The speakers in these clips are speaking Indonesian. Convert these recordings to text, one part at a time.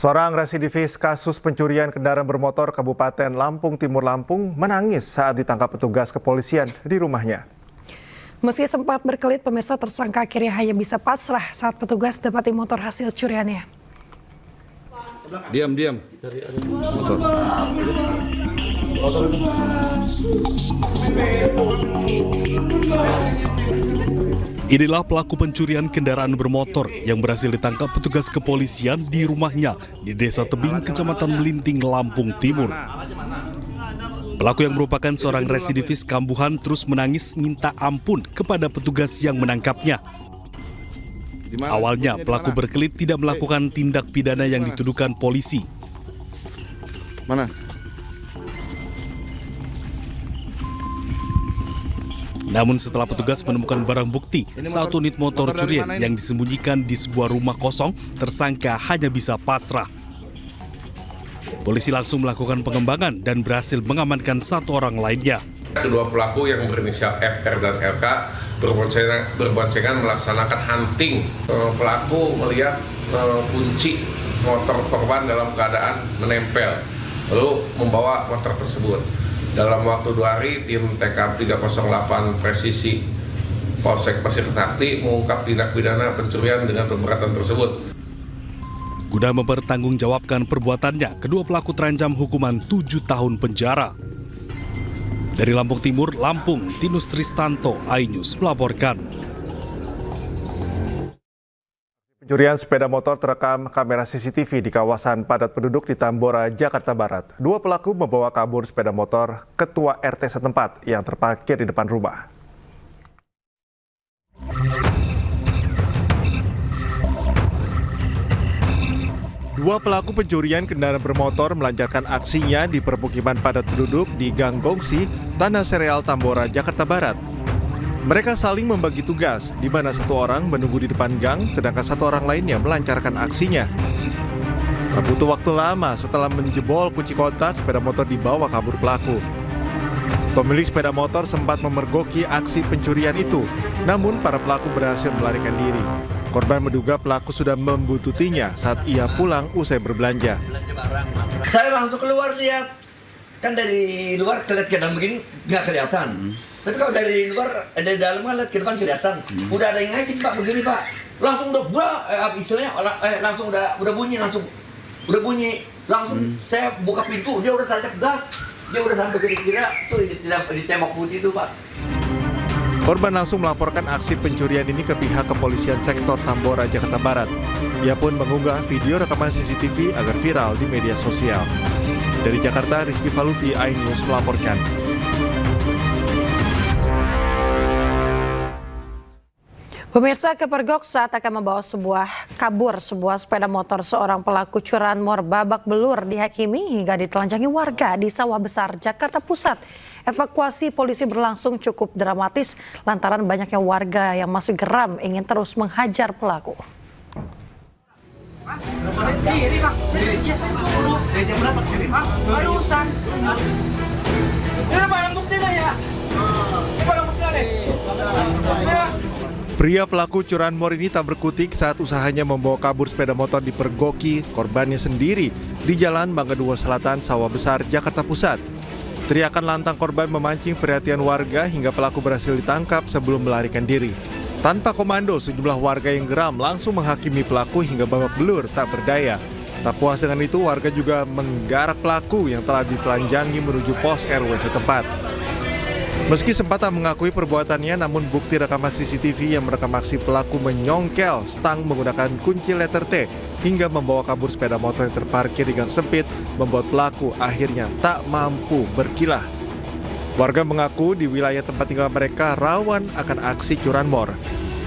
Seorang residivis kasus pencurian kendaraan bermotor Kabupaten Lampung Timur Lampung menangis saat ditangkap petugas kepolisian di rumahnya. Meski sempat berkelit, pemirsa, tersangka akhirnya hanya bisa pasrah saat petugas dapati motor hasil curiannya. Diam. Inilah pelaku pencurian kendaraan bermotor yang berhasil ditangkap petugas kepolisian di rumahnya di Desa Tebing, Kecamatan Melinting, Lampung Timur. Pelaku yang merupakan seorang residivis kambuhan terus menangis minta ampun kepada petugas yang menangkapnya. Awalnya pelaku berkelit tidak melakukan tindak pidana yang dituduhkan polisi. Mana? Namun setelah petugas menemukan barang bukti, satu unit motor curian yang disembunyikan di sebuah rumah kosong, tersangka hanya bisa pasrah. Polisi langsung melakukan pengembangan dan berhasil mengamankan satu orang lainnya. Kedua pelaku yang berinisial FR dan LK berboncengan melaksanakan hunting. Pelaku melihat kunci motor korban dalam keadaan menempel, lalu membawa motor tersebut. Dalam waktu 2 hari, tim TKP 308 Presisi Polsek Pasir Sakti mengungkap tindak pidana pencurian dengan pemberatan tersebut. Guna mempertanggungjawabkan perbuatannya, kedua pelaku terancam hukuman 7 tahun penjara. Dari Lampung Timur, Lampung, Tinus Tristanto, iNews melaporkan. Pencurian sepeda motor terekam kamera CCTV di kawasan padat penduduk di Tambora, Jakarta Barat. 2 pelaku membawa kabur sepeda motor ketua RT setempat yang terparkir di depan rumah. Dua pelaku pencurian kendaraan bermotor melancarkan aksinya di permukiman padat penduduk di Gang Gongsi, Tanah Sereal, Tambora, Jakarta Barat. Mereka saling membagi tugas, di mana satu orang menunggu di depan gang, sedangkan satu orang lainnya melancarkan aksinya. Tak butuh waktu lama setelah menjebol kunci kontak, sepeda motor dibawa kabur pelaku. Pemilik sepeda motor sempat memergoki aksi pencurian itu, namun para pelaku berhasil melarikan diri. Korban menduga pelaku sudah membututinya saat ia pulang usai berbelanja. Saya langsung keluar lihat, kan dari luar kelihatan begini nggak kelihatan. Tapi kalau dari luar, dari dalam kan lihat ke depan kelihatan. Udah ada yang ngaitin Pak, begini Pak. Langsung istilahnya langsung udah bunyi, langsung saya buka pintu, dia udah tancap gas. Dia udah sampai kira-kira tuh di tembok putih itu Pak. Korban langsung melaporkan aksi pencurian ini ke pihak kepolisian sektor Tambora, Jakarta Barat. Ia pun mengunggah video rekaman CCTV agar viral di media sosial. Dari Jakarta, Rizky Falufi, iNews melaporkan. Pemirsa, kepergok saat akan membawa kabur sebuah sepeda motor seorang pelaku curanmor babak belur dihakimi hingga ditelanjangi warga di Sawah Besar, Jakarta Pusat. Evakuasi polisi berlangsung cukup dramatis lantaran banyaknya warga yang masih geram ingin terus menghajar pelaku. Pria pelaku curanmor ini tak berkutik saat usahanya membawa kabur sepeda motor dipergoki korbannya sendiri di Jalan Mangga 2 Selatan, Sawah Besar, Jakarta Pusat. Teriakan lantang korban memancing perhatian warga hingga pelaku berhasil ditangkap sebelum melarikan diri. Tanpa komando, sejumlah warga yang geram langsung menghakimi pelaku hingga babak belur tak berdaya. Tak puas dengan itu, warga juga menggarak pelaku yang telah ditelanjangi menuju pos RW setempat. Meski sempat tak mengakui perbuatannya, namun bukti rekaman CCTV yang merekam aksi pelaku menyongkel stang menggunakan kunci letter T hingga membawa kabur sepeda motor yang terparkir di gang sempit membuat pelaku akhirnya tak mampu berkilah. Warga mengaku di wilayah tempat tinggal mereka rawan akan aksi curanmor.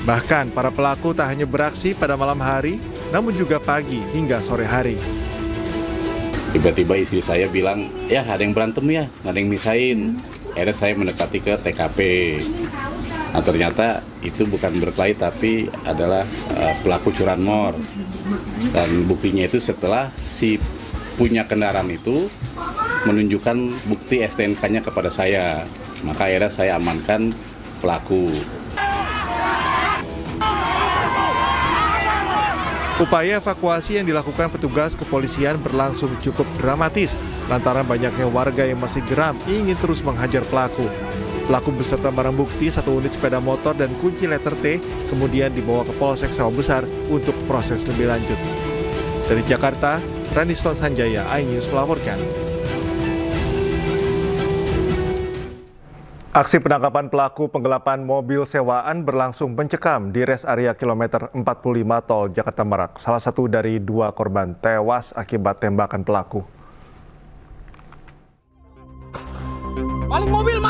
Bahkan para pelaku tak hanya beraksi pada malam hari, namun juga pagi hingga sore hari. Tiba-tiba istri saya bilang, ya ada yang berantem ya, ada yang misahin. Akhirnya saya mendekati ke TKP. Nah, ternyata itu bukan berkelahi tapi adalah pelaku curanmor. Dan buktinya itu setelah si punya kendaraan itu menunjukkan bukti STNK-nya kepada saya. Maka akhirnya saya amankan pelaku. Upaya evakuasi yang dilakukan petugas kepolisian berlangsung cukup dramatis lantaran banyaknya warga yang masih geram ingin terus menghajar pelaku. Pelaku beserta barang bukti 1 unit sepeda motor dan kunci letter T kemudian dibawa ke Polsek Sawah Besar untuk proses lebih lanjut. Dari Jakarta, Raniston Sanjaya, iNews melaporkan. Aksi penangkapan pelaku penggelapan mobil sewaan berlangsung mencekam di res area kilometer 45 tol Jakarta Merak. Salah satu dari 2 korban tewas akibat tembakan pelaku. Maling mobil!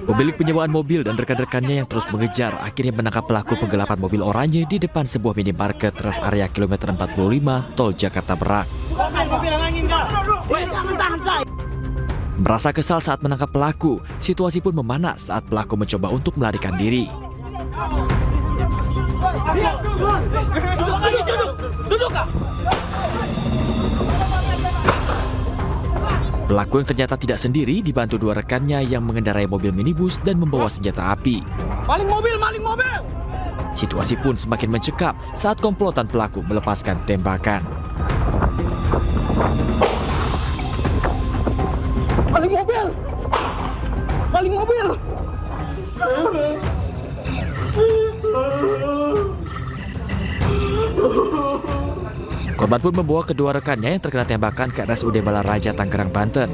Pemilik penyewaan mobil dan rekan-rekannya yang terus mengejar akhirnya menangkap pelaku penggelapan mobil oranye di depan sebuah minimarket res area kilometer 45 tol Jakarta Merak. Merasa kesal saat menangkap pelaku, situasi pun memanas saat pelaku mencoba untuk melarikan diri. Pelaku yang ternyata tidak sendiri dibantu 2 rekannya yang mengendarai mobil minibus dan membawa senjata api. Maling mobil! Situasi pun semakin mencekam saat komplotan pelaku melepaskan tembakan. Maling mobil! Korban pun membawa kedua rekannya yang terkena tembakan ke RSUD Balaraja, Tangerang, Banten.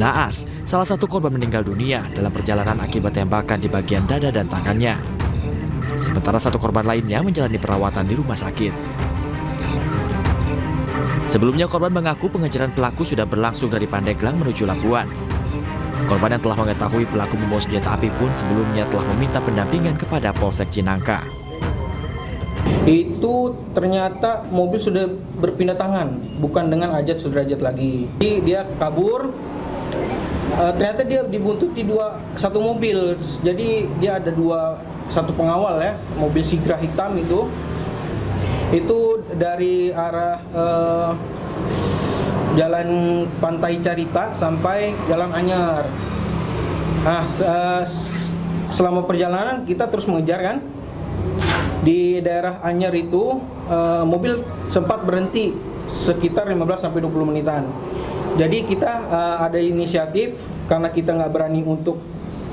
Naas, salah satu korban meninggal dunia dalam perjalanan akibat tembakan di bagian dada dan tangannya. Sementara 1 korban lainnya menjalani perawatan di rumah sakit. Sebelumnya korban mengaku pengejaran pelaku sudah berlangsung dari Pandeglang menuju Labuan. Korban yang telah mengetahui pelaku membawa senjata api pun sebelumnya telah meminta pendampingan kepada Polsek Cinangka. Itu ternyata mobil sudah berpindah tangan, bukan dengan ajat sudrajat lagi. Jadi dia kabur, ternyata dia dibuntuti 1 mobil. Jadi dia ada 1 pengawal ya, mobil Sigra hitam itu dari arah Jalan Pantai Carita sampai Jalan Anyar. Nah, selama perjalanan kita terus mengejar kan. Di daerah Anyar itu mobil sempat berhenti sekitar 15-20 menitan. Jadi kita ada inisiatif karena kita nggak berani untuk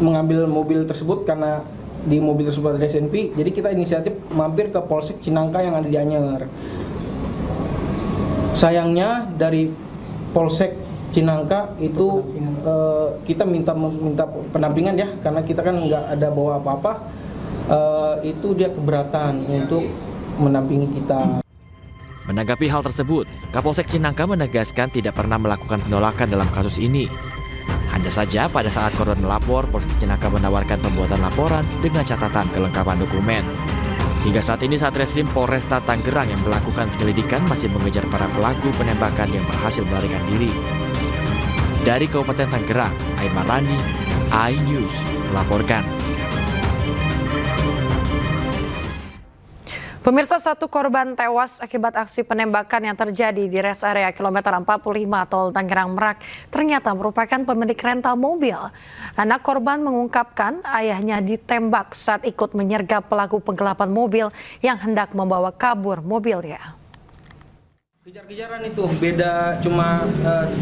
mengambil mobil tersebut karena di mobil tersebut ada SNP. Jadi kita inisiatif mampir ke Polsek Cinangka yang ada di Anyar. Sayangnya dari Polsek Cinangka itu kita minta pendampingan ya karena kita kan nggak ada bawa apa-apa. Itu dia keberatan untuk mendampingi kita. Menanggapi hal tersebut, Kapolsek Cinangka menegaskan tidak pernah melakukan penolakan dalam kasus ini. Hanya saja pada saat korban melapor, Polsek Cinangka menawarkan pembuatan laporan dengan catatan kelengkapan dokumen. Hingga saat ini Satreskrim Polresta Tangerang yang melakukan penyelidikan masih mengejar para pelaku penembakan yang berhasil melarikan diri. Dari Kabupaten Tangerang, Aimar Rani, iNews melaporkan. Pemirsa, 1 korban tewas akibat aksi penembakan yang terjadi di res area kilometer 45 tol Tangerang Merak ternyata merupakan pemilik rental mobil. Anak korban mengungkapkan ayahnya ditembak saat ikut menyergap pelaku penggelapan mobil yang hendak membawa kabur mobilnya. Kejar-kejaran itu beda cuma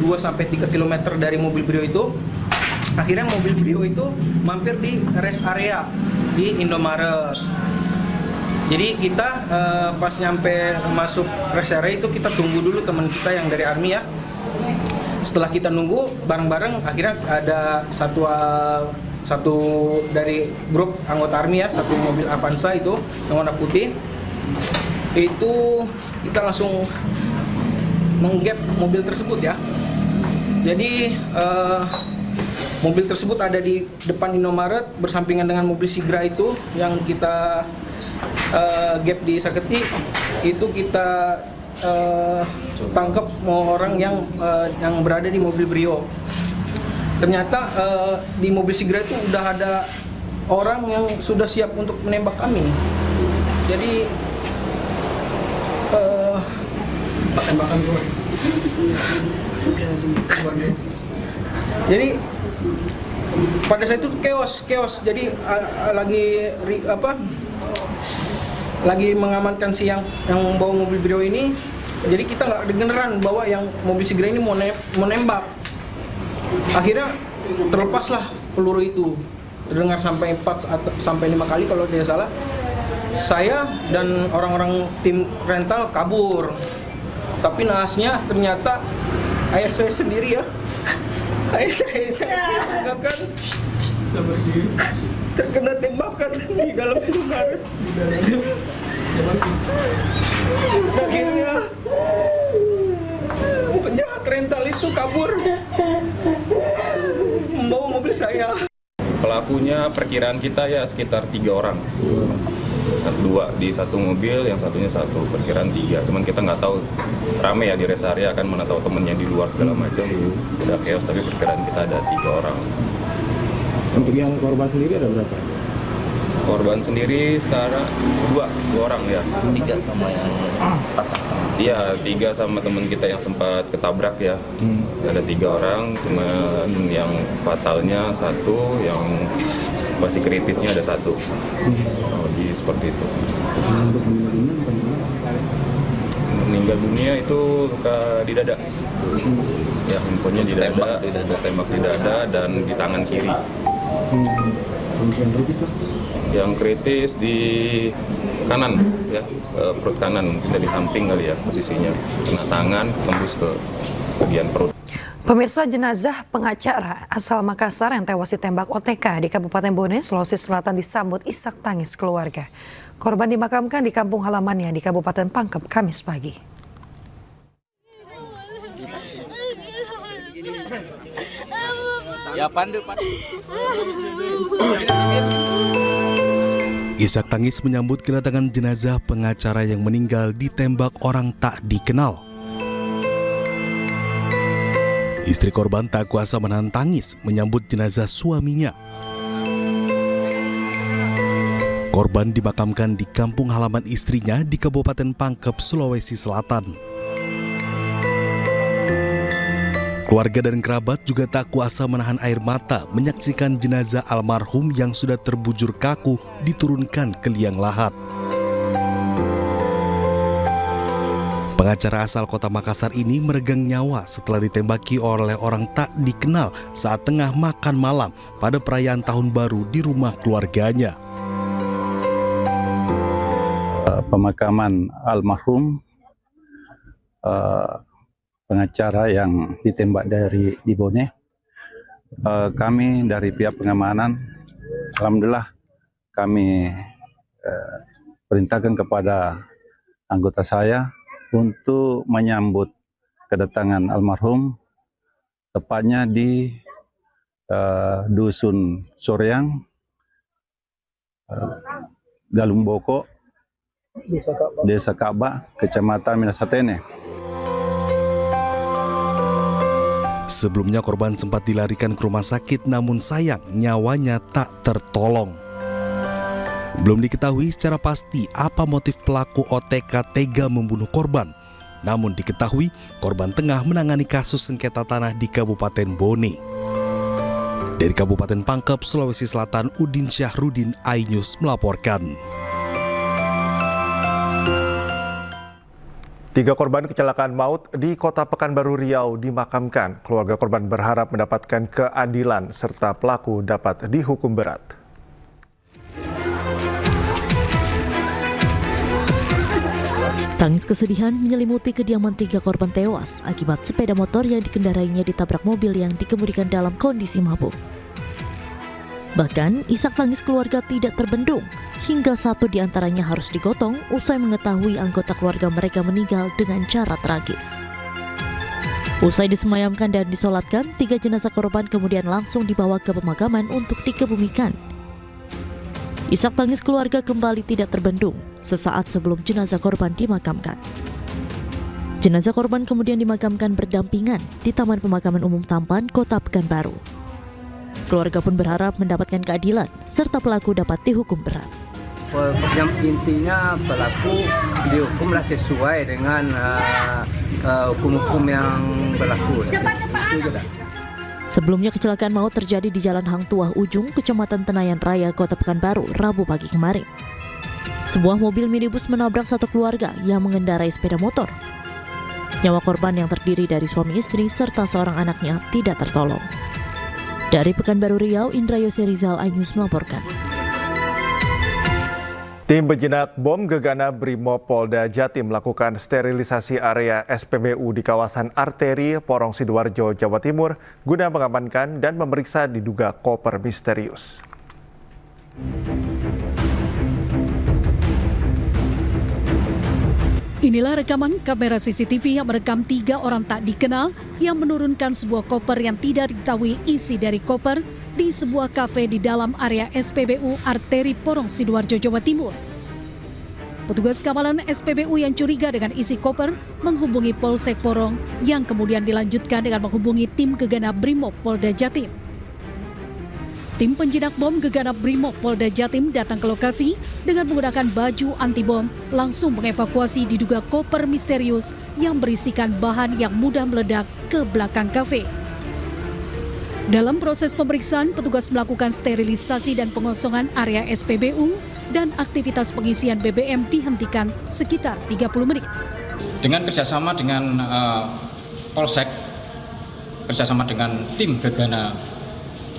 2-3 km dari mobil Brio itu. Akhirnya mobil Brio itu mampir di rest area di Indomaret. Jadi kita pas nyampe masuk rest area itu kita tunggu dulu teman kita yang dari Army ya. Setelah kita nunggu bareng-bareng akhirnya ada satu dari grup anggota Army ya, 1 mobil Avanza itu yang warna putih. Itu kita langsung menggap mobil tersebut ya. Jadi mobil tersebut ada di depan Indomaret bersampingan dengan mobil Sigra itu yang kita gap di Saketi. Itu kita tangkap orang yang berada di mobil Brio. Ternyata di mobil Sigra itu udah ada orang yang sudah siap untuk menembak kami. Jadi tembakan keluar. Jadi Pada saat itu chaos. Jadi lagi mengamankan si yang bawa mobil Brio ini. Jadi kita nggak dengeran bahwa yang mobil Sigra ini mau nembak. Akhirnya terlepaslah peluru itu. Terdengar sampai 4 sampai 5 kali kalau tidak salah. Saya dan orang-orang tim rental kabur. Tapi naasnya ternyata ayah saya sendiri ya. Ayah saya kan terkena tembakan di dalam rumah. Akhirnya penjahat rental itu kabur membawa mobil saya. Pelakunya perkiraan kita ya sekitar 3 orang. 2 di satu mobil, yang satunya 1, perkiraan 3. Cuman kita nggak tahu, rame ya di rest area kan, mana tahu temennya di luar segala macam. Udah chaos, tapi perkiraan kita ada 3 orang. Untuk yang korban sendiri ada berapa? Korban sendiri sekarang 2 orang ya. 3 sama yang patah. Iya, 3 sama teman kita yang sempat ketabrak ya. Ada 3 orang, cuma yang fatalnya 1, yang masih kritisnya ada 1. Jadi seperti itu. Meninggal dunia itu luka di dada. Ya, infonya di dada, tembak di dada dan di tangan kiri. Yang kritis di kanan ya, perut kanan, mungkin dari samping kali ya posisinya, kena tangan tembus ke bagian perut. Pemirsa, jenazah pengacara asal Makassar yang tewas ditembak OTK di Kabupaten Bone, Sulawesi Selatan disambut isak tangis keluarga. Korban dimakamkan di kampung halamannya di Kabupaten Pangkep Kamis pagi. Ya pandu. Isak tangis menyambut kedatangan jenazah pengacara yang meninggal ditembak orang tak dikenal. Istri korban tak kuasa menahan tangis menyambut jenazah suaminya. Korban dimakamkan di kampung halaman istrinya di Kabupaten Pangkep, Sulawesi Selatan. Keluarga dan kerabat juga tak kuasa menahan air mata menyaksikan jenazah almarhum yang sudah terbujur kaku diturunkan ke liang lahat. Pengacara asal kota Makassar ini meregang nyawa setelah ditembaki oleh orang tak dikenal saat tengah makan malam pada perayaan tahun baru di rumah keluarganya. Pemakaman almarhum pengacara yang ditembak di Bone, kami dari pihak pengamanan, alhamdulillah kami perintahkan kepada anggota saya untuk menyambut kedatangan almarhum, tepatnya di Dusun Soreang, Galumboko, Desa Ka'bah, Kecamatan Minasatene. Sebelumnya korban sempat dilarikan ke rumah sakit, namun sayang nyawanya tak tertolong. Belum diketahui secara pasti apa motif pelaku OTK tega membunuh korban. Namun diketahui korban tengah menangani kasus sengketa tanah di Kabupaten Bone. Dari Kabupaten Pangkep, Sulawesi Selatan, Udin Syahrudin, iNews melaporkan. 3 korban kecelakaan maut di Kota Pekanbaru Riau dimakamkan. Keluarga korban berharap mendapatkan keadilan serta pelaku dapat dihukum berat. Tangis kesedihan menyelimuti kediaman 3 korban tewas akibat sepeda motor yang dikendarainya ditabrak mobil yang dikemudikan dalam kondisi mabuk. Bahkan, isak tangis keluarga tidak terbendung, hingga 1 diantaranya harus digotong usai mengetahui anggota keluarga mereka meninggal dengan cara tragis. Usai disemayamkan dan disolatkan, 3 jenazah korban kemudian langsung dibawa ke pemakaman untuk dikebumikan. Isak tangis keluarga kembali tidak terbendung sesaat sebelum jenazah korban dimakamkan. Jenazah korban kemudian dimakamkan berdampingan di Taman Pemakaman Umum Tampan, Kota Pekanbaru. Keluarga pun berharap mendapatkan keadilan serta pelaku dapat dihukum berat. Yang intinya pelaku dihukumlah sesuai dengan hukum-hukum yang berlaku. Sebelumnya kecelakaan maut terjadi di Jalan Hang Tuah Ujung, Kecamatan Tenayan Raya, Kota Pekanbaru, Rabu pagi kemarin. Sebuah mobil minibus menabrak satu keluarga yang mengendarai sepeda motor. Nyawa korban yang terdiri dari suami istri serta seorang anaknya tidak tertolong. Dari Pekanbaru Riau, Indra Yose Rizal, iNews melaporkan. Tim penjinak bom gegana Brimob Polda Jatim melakukan sterilisasi area SPBU di kawasan arteri Porong Sidoarjo, Jawa Timur guna mengamankan dan memeriksa diduga koper misterius. Inilah rekaman kamera CCTV yang merekam 3 orang tak dikenal yang menurunkan sebuah koper yang tidak diketahui isi dari koper di sebuah kafe di dalam area SPBU Arteri Porong Sidoarjo, Jawa Timur. Petugas keamanan SPBU yang curiga dengan isi koper menghubungi Polsek Porong yang kemudian dilanjutkan dengan menghubungi tim gegana Brimob Polda Jatim. Tim penjinak bom gegana Brimob Polda Jatim datang ke lokasi dengan menggunakan baju anti bom, langsung mengevakuasi diduga koper misterius yang berisikan bahan yang mudah meledak ke belakang kafe. Dalam proses pemeriksaan, petugas melakukan sterilisasi dan pengosongan area SPBU dan aktivitas pengisian BBM dihentikan sekitar 30 menit. Dengan kerjasama dengan Polsek, kerjasama dengan tim gegana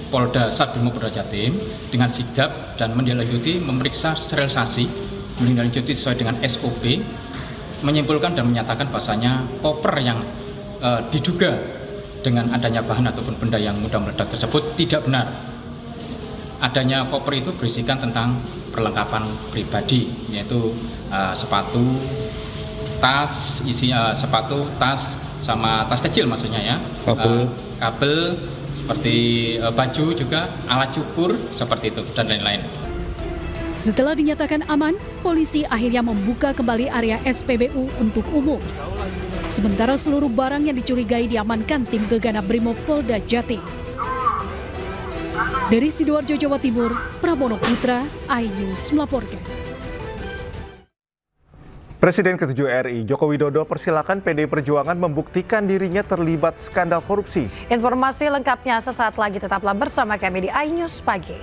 Polda Brimob Polda Jatim dengan sigap dan menindaklanjuti memeriksa sterilisasi, menindaklanjuti sesuai dengan SOP, menyimpulkan dan menyatakan bahasanya koper yang diduga dengan adanya bahan ataupun benda yang mudah meledak tersebut tidak benar. Adanya koper itu berisikan tentang perlengkapan pribadi, yaitu sepatu, tas, sepatu, tas, sama tas kecil maksudnya ya, kabel seperti baju juga, alat cukur seperti itu dan lain-lain. Setelah dinyatakan aman, polisi akhirnya membuka kembali area SPBU untuk umum. Sementara seluruh barang yang dicurigai diamankan tim gegana Brimob Polda Jatim. Dari Sidoarjo, Jawa Timur, Pramono Putra, iNews melaporkan. Presiden ke-7 RI Joko Widodo persilakan PDI Perjuangan membuktikan dirinya terlibat skandal korupsi. Informasi lengkapnya sesaat lagi, tetaplah bersama kami di iNews Pagi.